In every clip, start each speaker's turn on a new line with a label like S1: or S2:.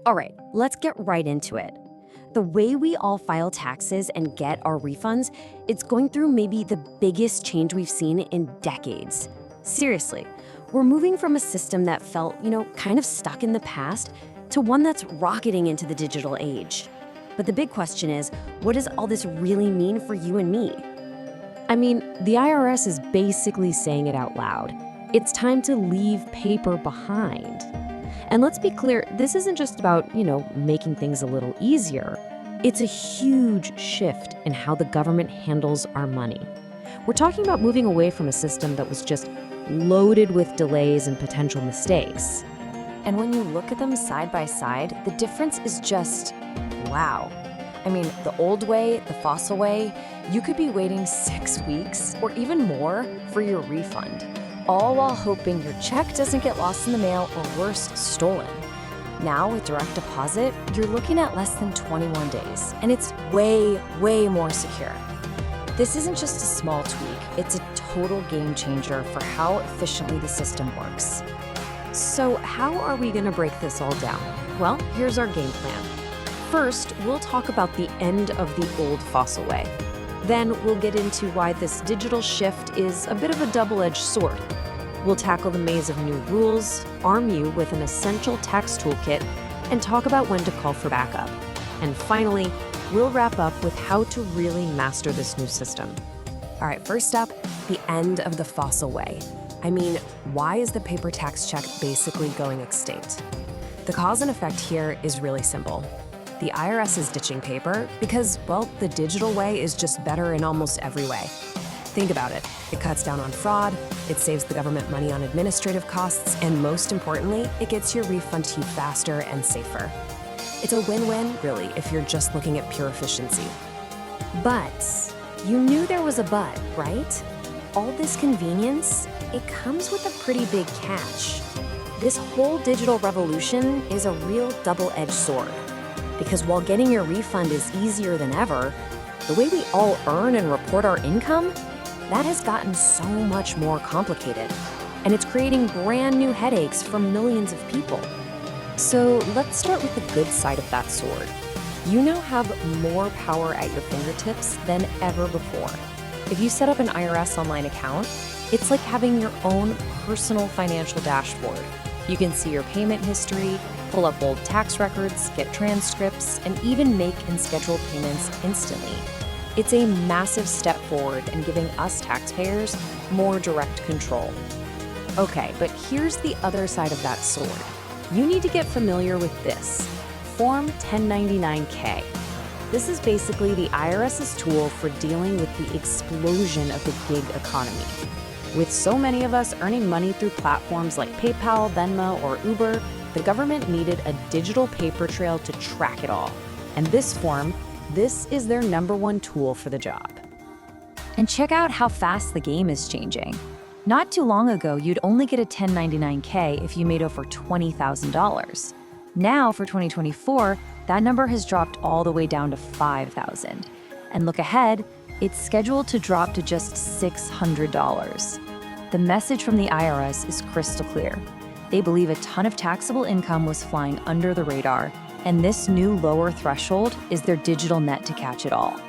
S1: All right, let's get right into it. The way we all file taxes and get our refunds, it's going through maybe the biggest change we've seen in decades. Seriously, we're moving from a system that felt, kind of stuck in the past to one that's rocketing into the digital age. But the big question is, what does all this really mean for you and me? I mean, the IRS is basically saying it out loud. It's time to leave paper behind. And let's be clear, this isn't just about, making things a little easier. It's a huge shift in how the government handles our money. We're talking about moving away from a system that was just loaded with delays and potential mistakes.
S2: And when you look at them side by side, the difference is just, wow. I mean, the old way, the fossil way, you could be waiting 6 weeks or even more for your refund, all while hoping your check doesn't get lost in the mail or worse, stolen. Now with direct deposit, you're looking at less than 21 days, and it's way, way more secure. This isn't just a small tweak, it's a total game changer for how efficiently the system works.
S1: So how are we going to break this all down? Well, here's our game plan. First, we'll talk about the end of the old fossil way. Then we'll get into why this digital shift is a bit of a double-edged sword. We'll tackle the maze of new rules, arm you with an essential tax toolkit, and talk about when to call for backup. And finally, we'll wrap up with how to really master this new system.
S2: All right, first up, the end of the fossil way. I mean, why is the paper tax check basically going extinct? The cause and effect here is really simple. The IRS is ditching paper because, well, the digital way is just better in almost every way. Think about it. It cuts down on fraud, it saves the government money on administrative costs, and most importantly, it gets your refund to you faster and safer. It's a win-win, really, if you're just looking at pure efficiency.
S1: But you knew there was a but, right? All this convenience, it comes with a pretty big catch. This whole digital revolution is a real double-edged sword. Because while getting your refund is easier than ever, the way we all earn and report our income, that has gotten so much more complicated. And it's creating brand new headaches for millions of people. So let's start with the good side of that sword. You now have more power at your fingertips than ever before. If you set up an IRS online account, it's like having your own personal financial dashboard. You can see your payment history, pull up old tax records, get transcripts, and even make and schedule payments instantly. It's a massive step forward in giving us taxpayers more direct control. Okay, but here's the other side of that sword. You need to get familiar with this, Form 1099-K. This is basically the IRS's tool for dealing with the explosion of the gig economy. With so many of us earning money through platforms like PayPal, Venmo, or Uber, the government needed a digital paper trail to track it all. And this form, this is their #1 tool for the job.
S3: And check out how fast the game is changing. Not too long ago, you'd only get a 1099-K if you made over $20,000. Now, for 2024, that number has dropped all the way down to $5,000. And look ahead, it's scheduled to drop to just $600. The message from the IRS is crystal clear. They believe a ton of taxable income was flying under the radar, and this new lower threshold is their digital net to catch it all.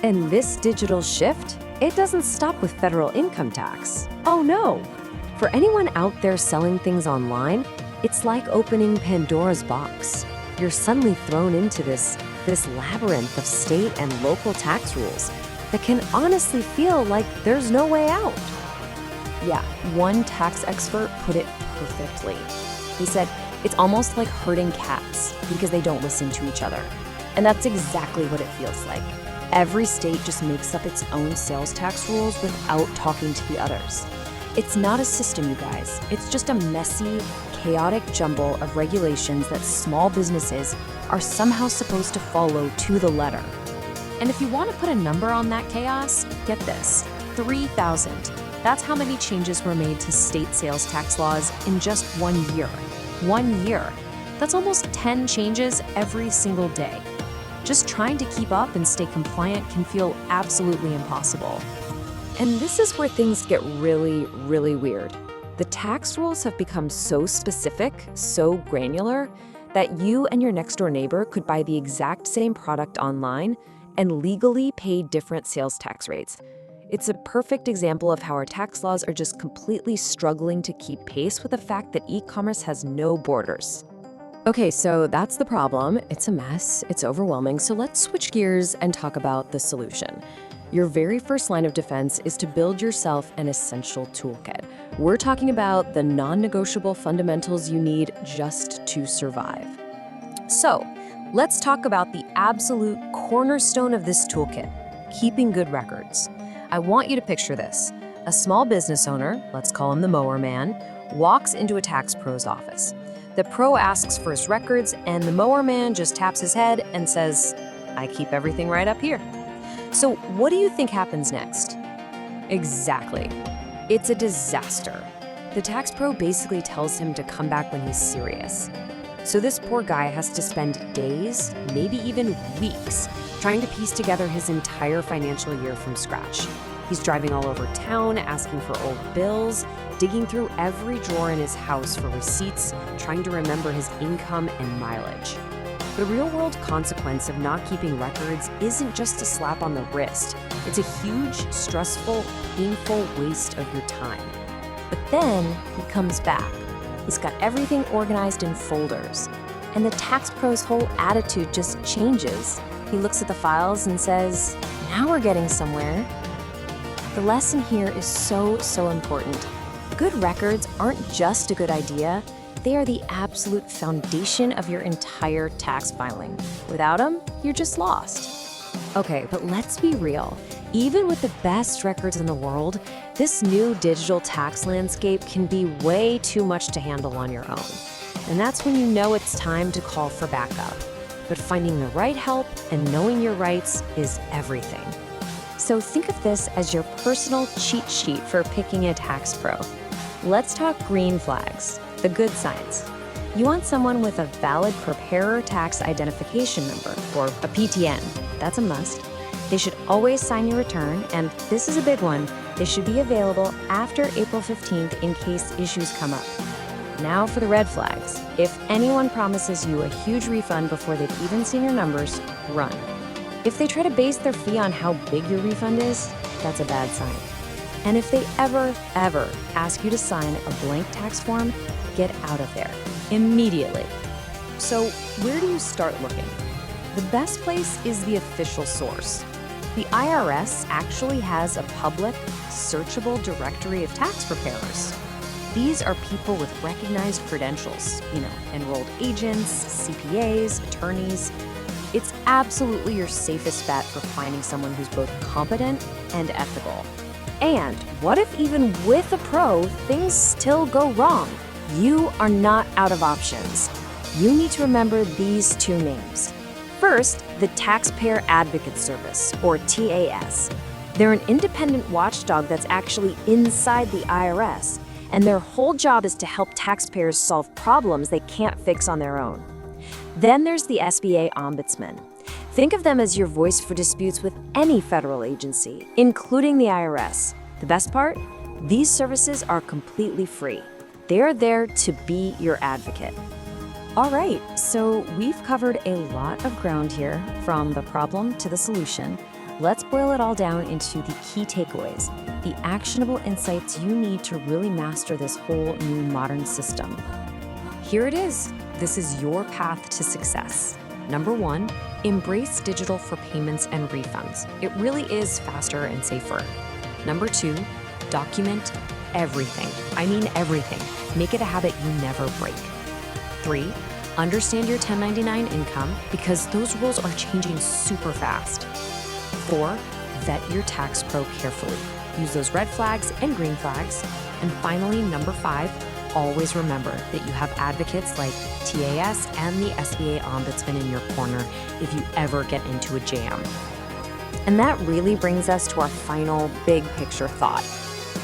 S1: And this digital shift, it doesn't stop with federal income tax. Oh no! For anyone out there selling things online, it's like opening Pandora's box. You're suddenly thrown into this labyrinth of state and local tax rules that can honestly feel like there's no way out.
S2: Yeah, one tax expert put it perfectly. He said, it's almost like herding cats because they don't listen to each other. And that's exactly what it feels like. Every state just makes up its own sales tax rules without talking to the others. It's not a system, you guys. It's just a messy, chaotic jumble of regulations that small businesses are somehow supposed to follow to the letter. And if you want to put a number on that chaos, get this, 3,000. That's how many changes were made to state sales tax laws in just 1 year. 1 year. That's almost 10 changes every single day. Just trying to keep up and stay compliant can feel absolutely impossible. And this is where things get really, really weird. The tax rules have become so specific, so granular, that you and your next-door neighbor could buy the exact same product online and legally pay different sales tax rates. It's a perfect example of how our tax laws are just completely struggling to keep pace with the fact that e-commerce has no borders. Okay, so that's the problem. It's a mess, it's overwhelming, so let's switch gears and talk about the solution. Your very first line of defense is to build yourself an essential toolkit. We're talking about the non-negotiable fundamentals you need just to survive. So, let's talk about the absolute cornerstone of this toolkit, keeping good records. I want you to picture this. A small business owner, let's call him the Mower man, walks into a tax pro's office. The pro asks for his records, and the Mower man just taps his head and says, "I keep everything right up here." So what do you think happens next? Exactly. It's a disaster. The tax pro basically tells him to come back when he's serious. So this poor guy has to spend days, maybe even weeks, trying to piece together his entire financial year from scratch. He's driving all over town, asking for old bills, digging through every drawer in his house for receipts, trying to remember his income and mileage. The real-world consequence of not keeping records isn't just a slap on the wrist. It's a huge, stressful, painful waste of your time. But then he comes back. He's got everything organized in folders. And the tax pro's whole attitude just changes. He looks at the files and says, "Now we're getting somewhere." The lesson here is so important. Good records aren't just a good idea, they are the absolute foundation of your entire tax filing. Without them, you're just lost. Okay, but let's be real. Even with the best records in the world, this new digital tax landscape can be way too much to handle on your own. And that's when you know it's time to call for backup. But finding the right help and knowing your rights is everything. So think of this as your personal cheat sheet for picking a tax pro. Let's talk green flags, the good signs. You want someone with a valid preparer tax identification number, or a PTN. That's a must. They should always sign your return, and this is a big one, they should be available after April 15th in case issues come up. Now for the red flags. If anyone promises you a huge refund before they've even seen your numbers, run. If they try to base their fee on how big your refund is, that's a bad sign. And if they ever ask you to sign a blank tax form, get out of there immediately. So where do you start looking? The best place is the official source. The IRS actually has a public, searchable directory of tax preparers. These are people with recognized credentials, enrolled agents, CPAs, attorneys. It's absolutely your safest bet for finding someone who's both competent and ethical. And what if even with a pro, things still go wrong? You are not out of options. You need to remember these two names. First, the Taxpayer Advocate Service, or TAS. They're an independent watchdog that's actually inside the IRS, and their whole job is to help taxpayers solve problems they can't fix on their own. Then there's the SBA Ombudsman. Think of them as your voice for disputes with any federal agency, including the IRS. The best part? These services are completely free. They're there to be your advocate. All right, so we've covered a lot of ground here, from the problem to the solution. Let's boil it all down into the key takeaways, the actionable insights you need to really master this whole new modern system. Here it is. This is your path to success. Number 1, embrace digital for payments and refunds. It really is faster and safer. Number 2, document everything. I mean everything. Make it a habit you never break. 3, understand your 1099 income because those rules are changing super fast. 4, vet your tax pro carefully. Use those red flags and green flags. And finally, number 5, always remember that you have advocates like TAS and the SBA Ombudsman in your corner if you ever get into a jam. And that really brings us to our final big picture thought.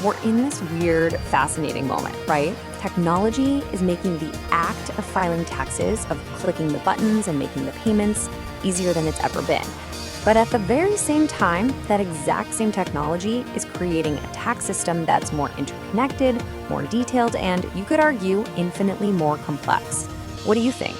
S2: We're in this weird, fascinating moment, right? Technology is making the act of filing taxes, of clicking the buttons and making the payments, easier than it's ever been. But at the very same time, that exact same technology is creating a tax system that's more interconnected, more detailed, and you could argue infinitely more complex. What do you think?